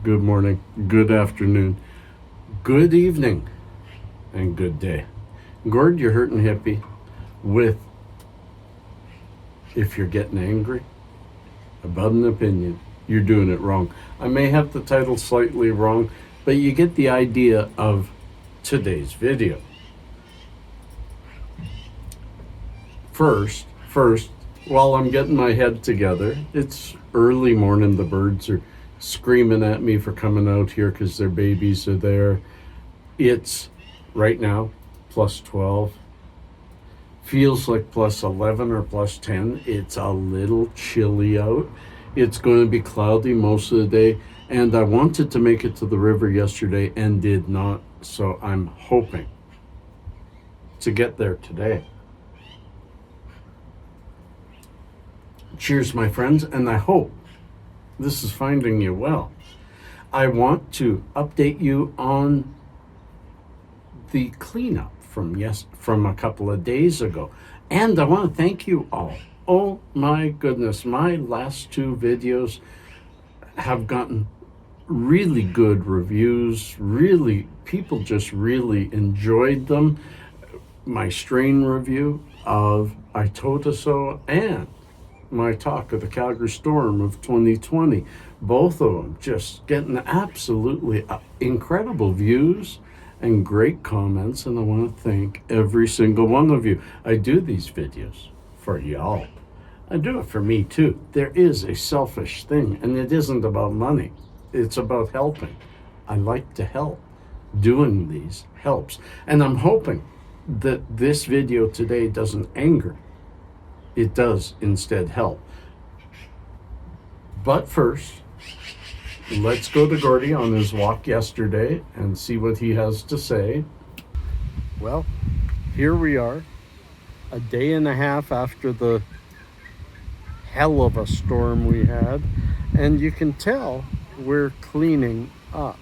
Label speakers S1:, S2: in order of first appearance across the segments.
S1: good morning, good afternoon, good evening, and good day. Gord, you're hurting hippie with, if you're getting angry about an opinion, you're doing it wrong. I may have the title slightly wrong, but you get the idea of today's video. First, while I'm getting my head together, it's early morning, the birds are screaming at me for coming out here because their babies are there. It's right now plus 12. Feels like plus 11 or plus 10. It's a little chilly out. It's going to be cloudy most of the day, and I wanted to make it to the river yesterday and did not, so I'm hoping to get there today. Cheers, my friends, and I hope this is finding you well. I want to update you on the cleanup from a couple of days ago. And I want to thank you all. Oh my goodness, my last two videos have gotten really good reviews. Really, people just really enjoyed them. My strain review of I Told Her So and my talk of the Calgary storm of 2020, both of them just getting absolutely incredible views and great comments, and I want to thank every single one of you. I do these videos for y'all. I do it for me too. There is a selfish thing, and it isn't about money. It's about helping. I like to help. Doing these helps. And I'm hoping that this video today doesn't anger. It does instead help. But first, let's go to Gordy on his walk yesterday and see what he has to say. Well, here we are, a day and a half after the hell of a storm we had, and you can tell we're cleaning up.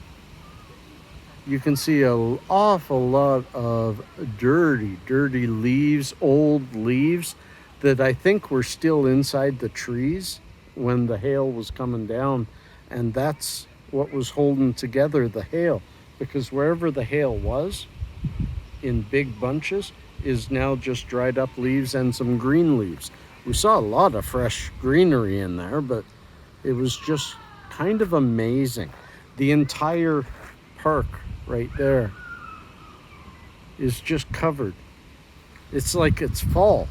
S1: You can see an awful lot of dirty leaves, old leaves, that I think were still inside the trees when the hail was coming down, and that's what was holding together the hail, because wherever the hail was in big bunches is now just dried up leaves and some green leaves. We saw a lot of fresh greenery in there, but it was just kind of amazing. The entire park right there is just covered. It's like it's fall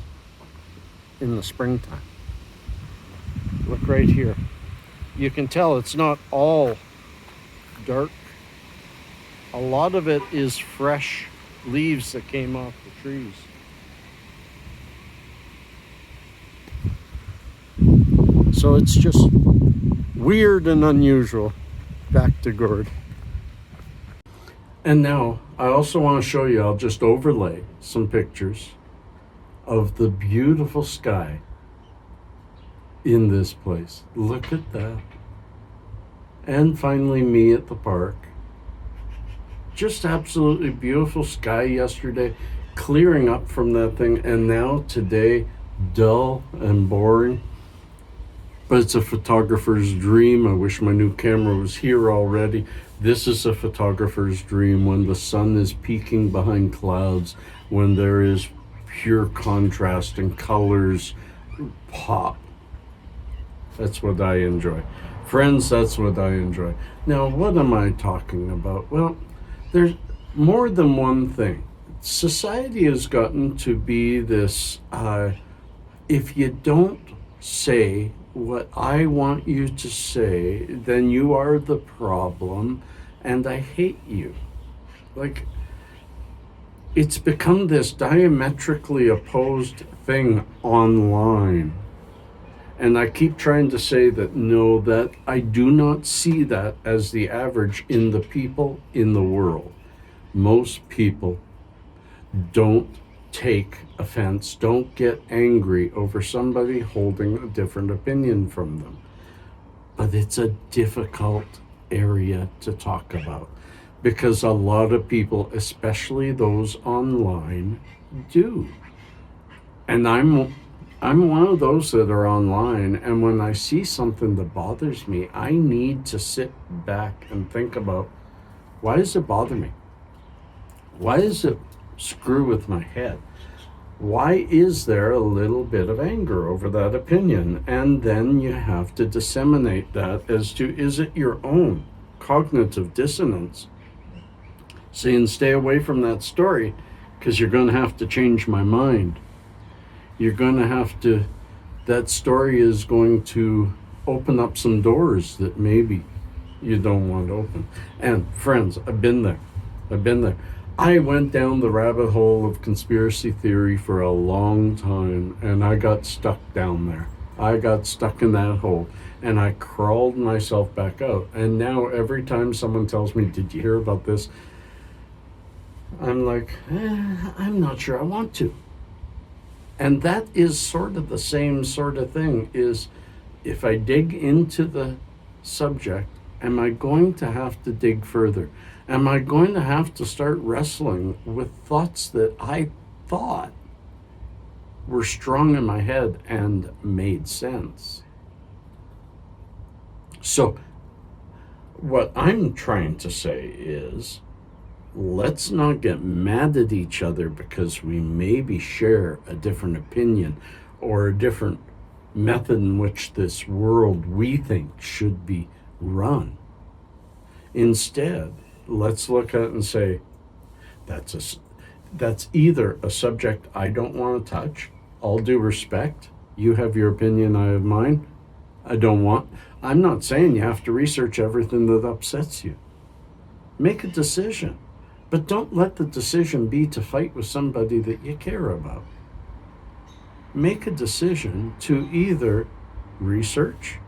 S1: in the springtime. Look right here. You can tell it's not all dark. A lot of it is fresh leaves that came off the trees. So it's just weird and unusual. Back to Gord. And now I also want to show you, I'll just overlay some pictures of the beautiful sky in this place. Look at that. And finally me at the park. Just absolutely beautiful sky yesterday, clearing up from that thing, and now today dull and boring. But it's a photographer's dream. I wish my new camera was here already. This is a photographer's dream, when the sun is peeking behind clouds, when there is pure contrast and colors pop. That's what I enjoy. Friends, that's what I enjoy. Now, what am I talking about? Well, there's more than one thing. Society has gotten to be this, if you don't say what I want you to say, then you are the problem, and I hate you. Like, it's become this diametrically opposed thing online. And I keep trying to say that no, that I do not see that as the average in the people in the world. Most people don't take offense, don't get angry over somebody holding a different opinion from them. But it's a difficult area to talk about, because a lot of people, especially those online, do. And I'm I'm one of those that are online, and when I see something that bothers me, I need to sit back and think about, why does it bother me? Why does it screw with my head? Why is there a little bit of anger over that opinion? And then you have to disseminate that as to, is it your own cognitive dissonance? Saying stay away from that story because you're going to have to change my mind. You're going to have to, that story is going to open up some doors that maybe you don't want to open. And friends, I've been there. I went down the rabbit hole of conspiracy theory for a long time, and I got stuck down there. I got stuck in that hole, and I crawled myself back out. And now every time someone tells me, did you hear about this? I'm like, I'm not sure I want to. And that is sort of the same sort of thing, is if I dig into the subject, am I going to have to dig further? Am I going to have to start wrestling with thoughts that I thought were strong in my head and made sense? So what I'm trying to say is, let's not get mad at each other because we maybe share a different opinion or a different method in which this world we think should be run. Instead, let's look at it and say, that's either a subject I don't want to touch. All due respect, you have your opinion, I have mine. I'm not saying you have to research everything that upsets you. Make a decision, but don't let the decision be to fight with somebody that you care about. Make a decision to either research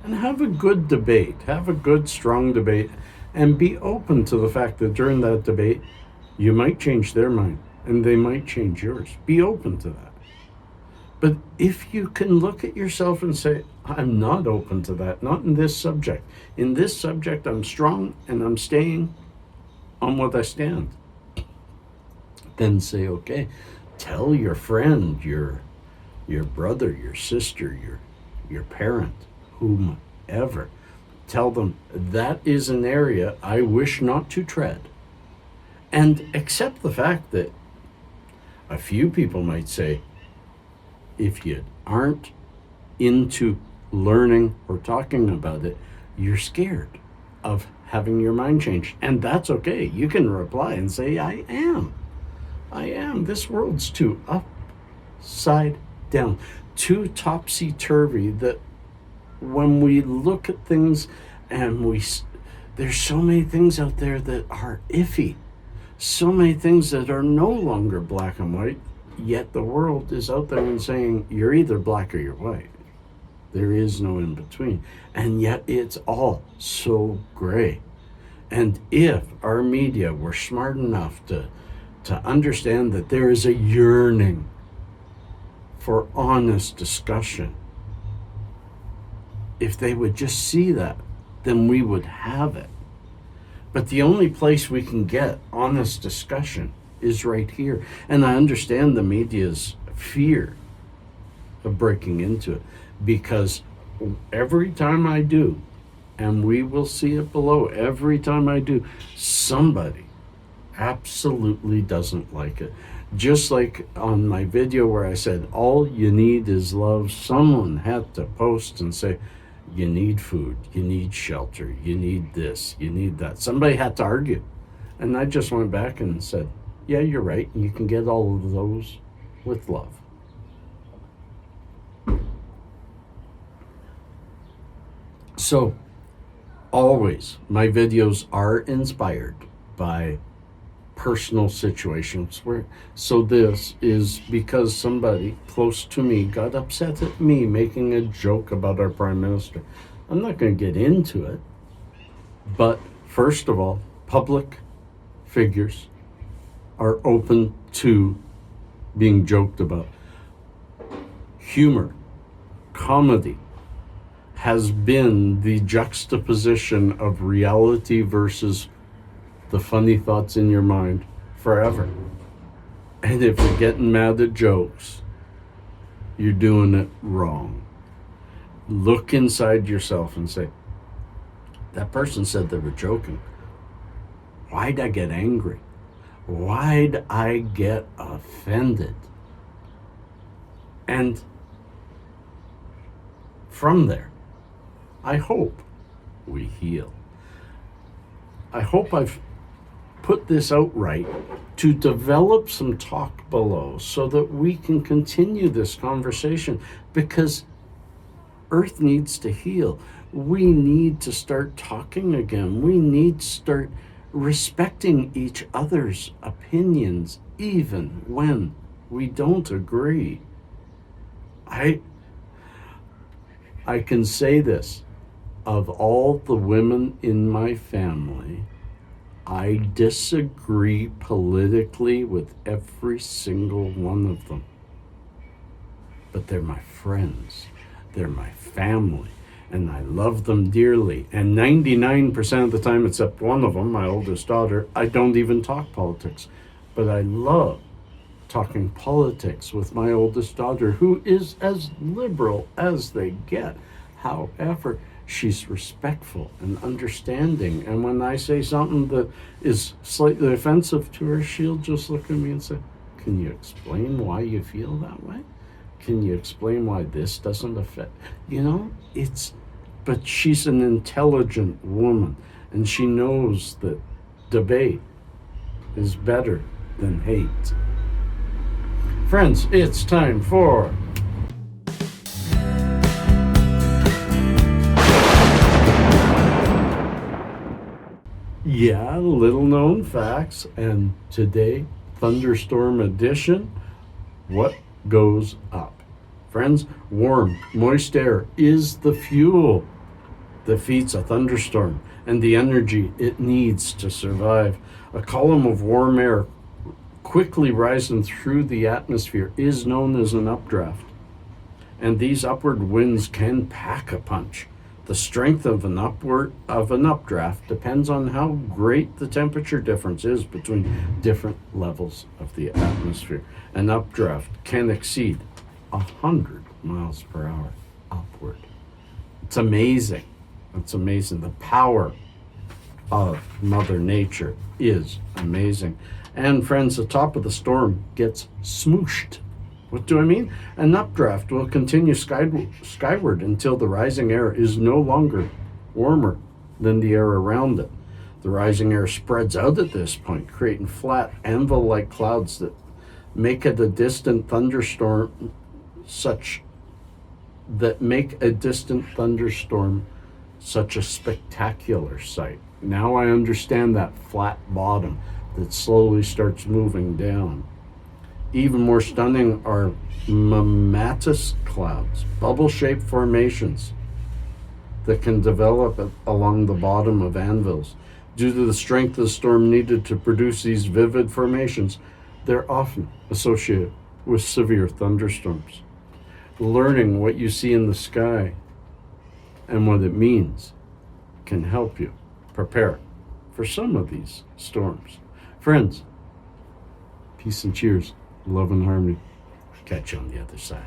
S1: and have a good debate, have a good, strong debate, and be open to the fact that during that debate, you might change their mind and they might change yours. Be open to that. But if you can look at yourself and say, I'm not open to that, not in this subject. In this subject, I'm strong and I'm staying on what I stand. Then say, okay, tell your friend, your brother, your sister, your parent, whomever. Tell them that is an area I wish not to tread. And accept the fact that a few people might say, if you aren't into learning or talking about it, you're scared of having your mind changed. And that's okay. You can reply and say, I am. This world's too upside down, too topsy-turvy, that when we look at things and there's so many things out there that are iffy, so many things that are no longer black and white, yet the world is out there and saying you're either black or you're white. There is no in between. And yet it's all so gray. And if our media were smart enough to understand that there is a yearning for honest discussion, if they would just see that, then we would have it. But the only place we can get honest discussion is right here. And I understand the media's fear of breaking into it, because every time I do, and we will see it below, every time I do, somebody absolutely doesn't like it. Just like on my video where I said, all you need is love, someone had to post and say, you need food, you need shelter, you need this, you need that. Somebody had to argue. And I just went back and said, yeah, you're right. You can get all of those with love. So, always, my videos are inspired by personal situations. So this is because somebody close to me got upset at me making a joke about our Prime Minister. I'm not going to get into it. But first of all, public figures are open to being joked about. Humor, comedy, has been the juxtaposition of reality versus the funny thoughts in your mind forever. And if you're getting mad at jokes, you're doing it wrong. Look inside yourself and say, that person said they were joking. Why'd I get angry? Why'd I get offended? And from there, I hope we heal. I hope I've put this out right to develop some talk below so that we can continue this conversation, because Earth needs to heal. We need to start talking again. We need to start respecting each other's opinions, even when we don't agree. I can say this, of all the women in my family, I disagree politically with every single one of them. But they're my friends, they're my family, and I love them dearly. And 99% of the time, except one of them, my oldest daughter, I don't even talk politics. But I love talking politics with my oldest daughter, who is as liberal as they get. However, she's respectful and understanding. And when I say something that is slightly offensive to her, she'll just look at me and say, can you explain why you feel that way? Can you explain why this doesn't affect? But she's an intelligent woman, and she knows that debate is better than hate. Friends, it's time for little known facts, and today, thunderstorm edition, what goes up? Friends, warm, moist air is the fuel that feeds a thunderstorm and the energy it needs to survive. A column of warm air quickly rising through the atmosphere is known as an updraft. And these upward winds can pack a punch. The strength of an updraft depends on how great the temperature difference is between different levels of the atmosphere. An updraft can exceed 100 miles per hour upward. It's amazing. It's amazing. The power of Mother Nature is amazing. And friends, the top of the storm gets smooshed. What do I mean? An updraft will continue skyward until the rising air is no longer warmer than the air around it. The rising air spreads out at this point, creating flat anvil-like clouds that make a distant thunderstorm such a spectacular sight. Now I understand that flat bottom that slowly starts moving down. Even more stunning are mammatus clouds, bubble-shaped formations that can develop along the bottom of anvils. Due to the strength of the storm needed to produce these vivid formations, they're often associated with severe thunderstorms. Learning what you see in the sky and what it means can help you prepare for some of these storms. Friends, peace and cheers. Love and harmony. Catch you on the other side.